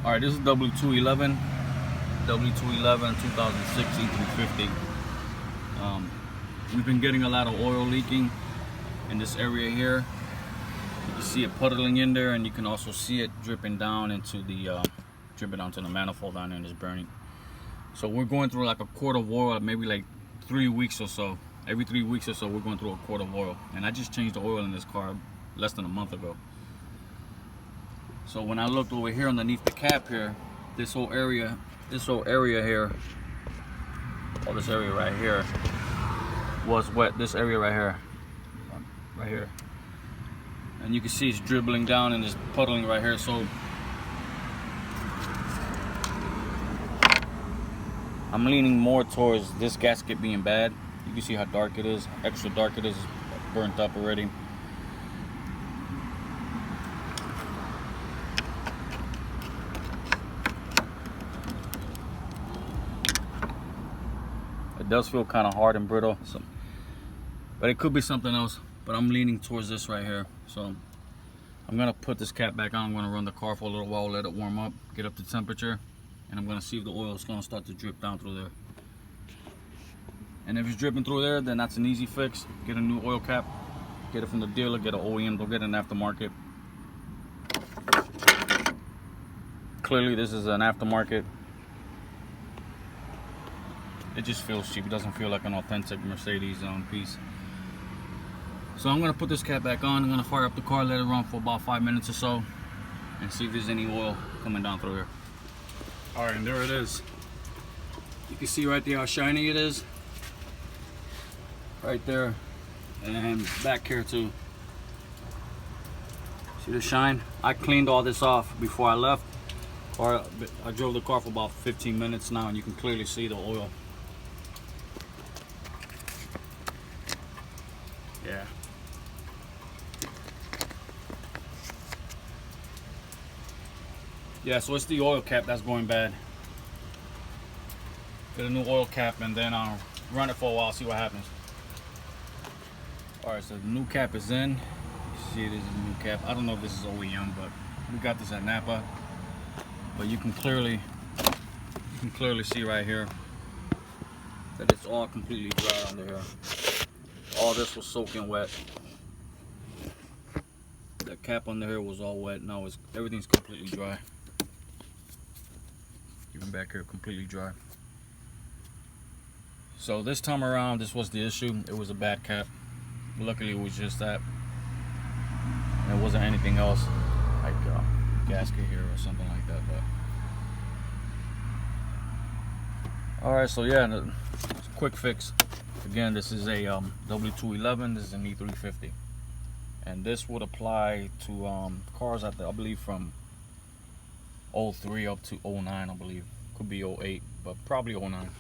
All right, this is W211 2006 E350. We've been getting a lot of oil leaking in this area here. You can see it puddling in there, and you can also see it dripping down into the manifold down there, and it's burning. So we're going through like a quart of oil, maybe like 3 weeks or so. Every 3 weeks or so, we're going through a quart of oil. And I just changed the oil in this car less than a month ago. So when I looked over here underneath the cap here, this whole area here, or this area right here, was wet. This area right here, and you can see it's dribbling down and it's puddling right here. So I'm leaning more towards this gasket being bad. You can see how dark it is, extra dark it is, burnt up already. It does feel kind of hard and brittle, but it could be something else. But I'm leaning towards this right here. So I'm gonna put this cap back on. I'm gonna run the car for a little while, let it warm up, get up to temperature, and I'm gonna see if the oil is gonna start to drip down through there. And if it's dripping through there, then that's an easy fix. Get a new oil cap, get it from the dealer, get an OEM, don't get an aftermarket. Clearly this is an aftermarket. It just feels cheap. It doesn't feel like an authentic Mercedes piece. So I'm gonna put this cap back on. I'm gonna fire up the car, let it run for about 5 minutes or so, and see if there's any oil coming down through here. All right, and there it is. You can see right there how shiny it is. Right there, and back here too. See the shine? I cleaned all this off before I left. Or I drove the car for about 15 minutes now, and you can clearly see the oil. Yeah. Yeah, so it's the oil cap that's going bad. Get a new oil cap, and then I'll run it for a while, see what happens. All right, so the new cap is in. You see it is a new cap. I don't know if this is OEM, but we got this at Napa. But you can clearly see right here that it's all completely dry under here. All this was soaking wet. The cap under here was all wet. Now everything's completely dry. Even back here, completely dry. So this time around, this was the issue. It was a bad cap. Luckily, it was just that. And it wasn't anything else, like a gasket here or something like that. But all right, so yeah, it's a quick fix. Again, this is a W211. This is an E350, and this would apply to cars I believe from 03 up to 09. I believe could be 08, but probably 09.